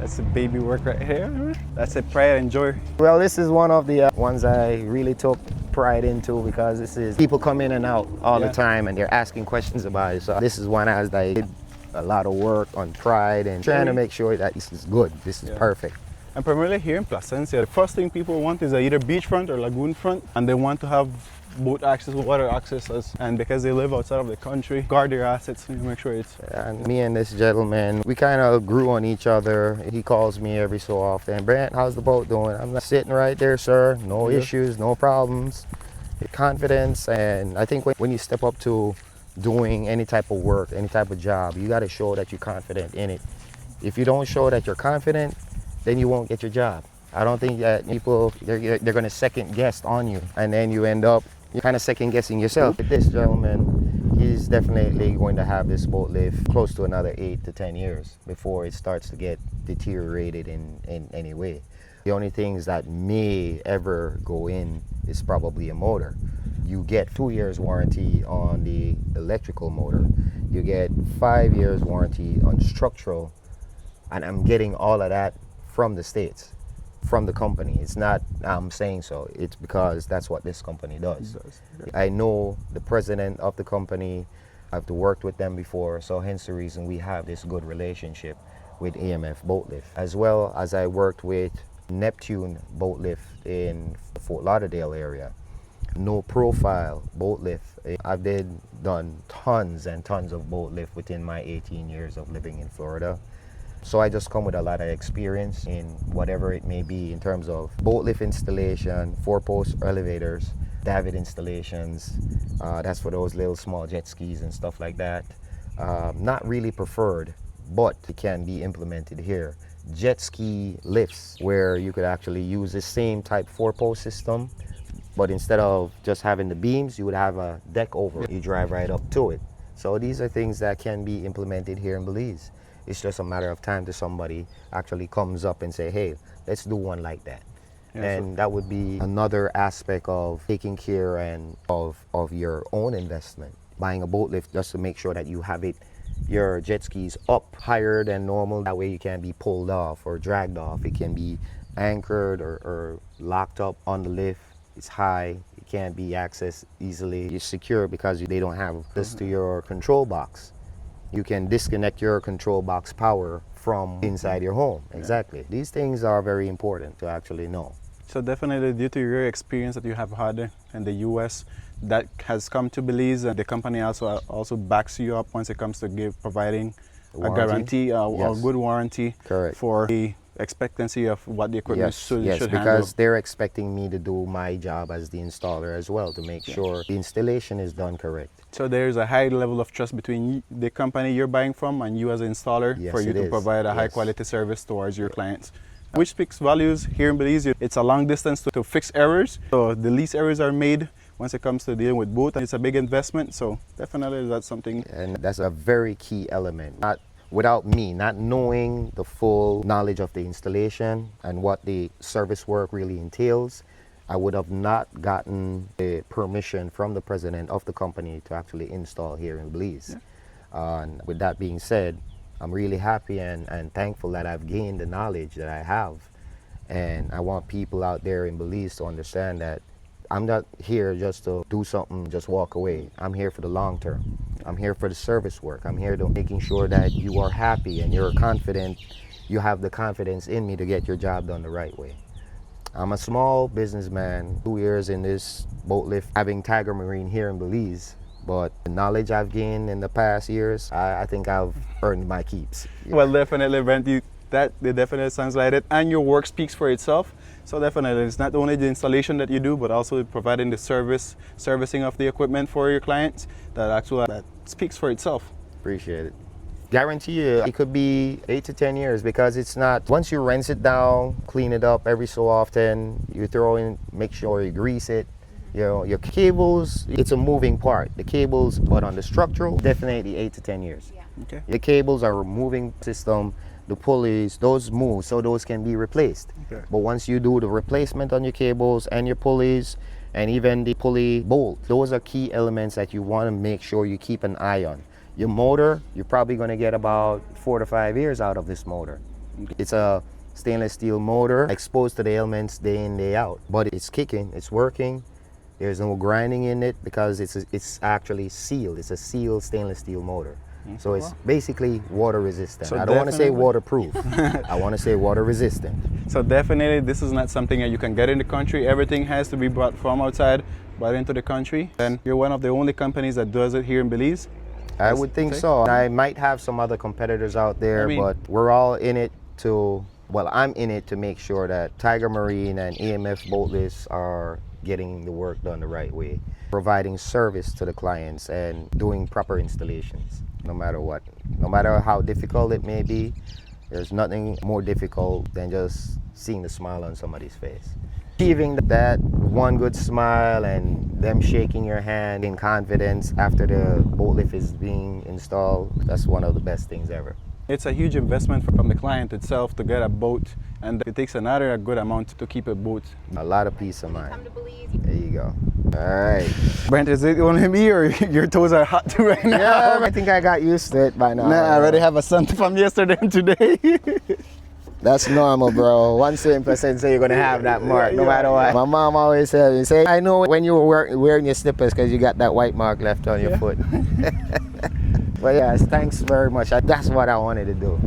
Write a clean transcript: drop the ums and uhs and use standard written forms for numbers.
That's a baby work right here. That's a pride and joy. Well, this is one of the ones I really took pride into because this is people come in and out all the time and they're asking questions about it. So this is one as I did a lot of work on pride and trying to make sure that this is good, this is perfect. And primarily here in Placencia, the first thing people want is either beachfront or lagoon front, and they want to have boat access, water access, and because they live outside of the country, guard their assets and make sure it's... And me and this gentleman, we kind of grew on each other. He calls me every so often, Brant, how's the boat doing? I'm like, sitting right there, sir, no issues, no problems, confidence. And I think when you step up to doing any type of work, any type of job, you got to show that you're confident in it. If you don't show that you're confident, then you won't get your job. I don't think that people, they're going to second guess on you, and then you end up kind of second guessing yourself. This gentleman, he's definitely going to have this boat live close to another 8 to 10 years before it starts to get deteriorated in any way. The only things that may ever go in is probably a motor. You get 2 years warranty on the electrical motor. You get 5 years warranty on structural, and I'm getting all of that from the States, from the company. It's not I'm saying so, it's because that's what this company does. I know the president of the company, I've worked with them before, so hence the reason we have this good relationship with AMF Boat Lift. As well as I worked with Neptune Boat Lift in the Fort Lauderdale area. No Profile Boat Lift. I've done tons and tons of boat lift within my 18 years of living in Florida. So I just come with a lot of experience in whatever it may be in terms of boat lift installation, 4-post elevators, davit installations. That's for those little small jet skis and stuff like that. Not really preferred, but it can be implemented here. Jet ski lifts where you could actually use the same type 4-post system, but instead of just having the beams, you would have a deck over it. You drive right up to it. So these are things that can be implemented here in Belize. It's just a matter of time till somebody actually comes up and say, hey, let's do one like that. And that would be another aspect of taking care and of your own investment. Buying a boat lift just to make sure that you have your jet skis up higher than normal. That way you can be pulled off or dragged off. It can be anchored or locked up on the lift. It's high, it can't be accessed easily. It's secure because they don't have access to your control box. You can disconnect your control box power from inside your home. Exactly. These things are very important to actually know. So definitely due to your experience that you have had in the US, that has come to Belize, and the company also backs you up once it comes to providing a guarantee, a good warranty. Correct. For the expectancy of what the equipment should handle. Because they're expecting me to do my job as the installer as well to make sure the installation is done correct. So there's a high level of trust between the company you're buying from and you as an installer for you to provide a high quality service towards your clients. Which speaks values here in Belize. It's a long distance to fix errors. So the least errors are made once it comes to dealing with boat. It's a big investment, so definitely that's something. And that's a very key element. Without me not knowing the full knowledge of the installation and what the service work really entails, I would have not gotten the permission from the president of the company to actually install here in Belize. And with that being said, I'm really happy and thankful that I've gained the knowledge that I have. And I want people out there in Belize to understand that I'm not here just to do something, just walk away. I'm here for the long term. I'm here for the service work. I'm here to making sure that you are happy and you're confident. You have the confidence in me to get your job done the right way. I'm a small businessman, 2 years in this boat lift, having Tiger Marine here in Belize. But the knowledge I've gained in the past years, I think I've earned my keeps. Well, definitely, Brent, that definitely sounds like it. And your work speaks for itself. So definitely, it's not only the installation that you do, but also providing the servicing of the equipment for your clients that speaks for itself. Appreciate it. Guarantee you, it could be 8 to 10 years because it's not, once you rinse it down, clean it up every so often, you throw in, make sure you grease it. You know, your cables, it's a moving part. The cables, but on the structural, definitely 8 to 10 years. Okay. The cables are a moving system. The pulleys, those move, so those can be replaced. Okay. But once you do the replacement on your cables and your pulleys, and even the pulley bolt, those are key elements that you want to make sure you keep an eye on. Your motor, you're probably going to get about 4 to 5 years out of this motor. It's a stainless steel motor exposed to the elements day in, day out. But it's kicking, it's working. There's no grinding in it because it's actually sealed. It's a sealed stainless steel motor. So it's basically water resistant. So I don't want to say waterproof. I want to say water resistant. So definitely this is not something that you can get in the country. Everything has to be brought from outside, brought into the country. And you're one of the only companies that does it here in Belize. I would think so. I might have some other competitors out there, but we're all in it to, well, I'm in it to make sure that Tiger Marine and EMF boat lifts are getting the work done the right way, providing service to the clients and doing proper installations, no matter what. No matter how difficult it may be, there's nothing more difficult than just seeing the smile on somebody's face. Achieving that one good smile and them shaking your hand in confidence after the boat lift is being installed, that's one of the best things ever. It's a huge investment from the client itself to get a boat, and it takes another good amount to keep a boat. A lot of peace of mind. Come to Belize. There you go. All right. Brent, is it only me or your toes are hot too right now? Yeah, I think I got used to it by now. Nah, I already have a sun from yesterday and today. That's normal, bro. 1% say you're gonna have that mark, no matter what. My mom always said, you say, I know when you were wearing your slippers because you got that white mark left on your foot. But yes, thanks very much. That's what I wanted to do.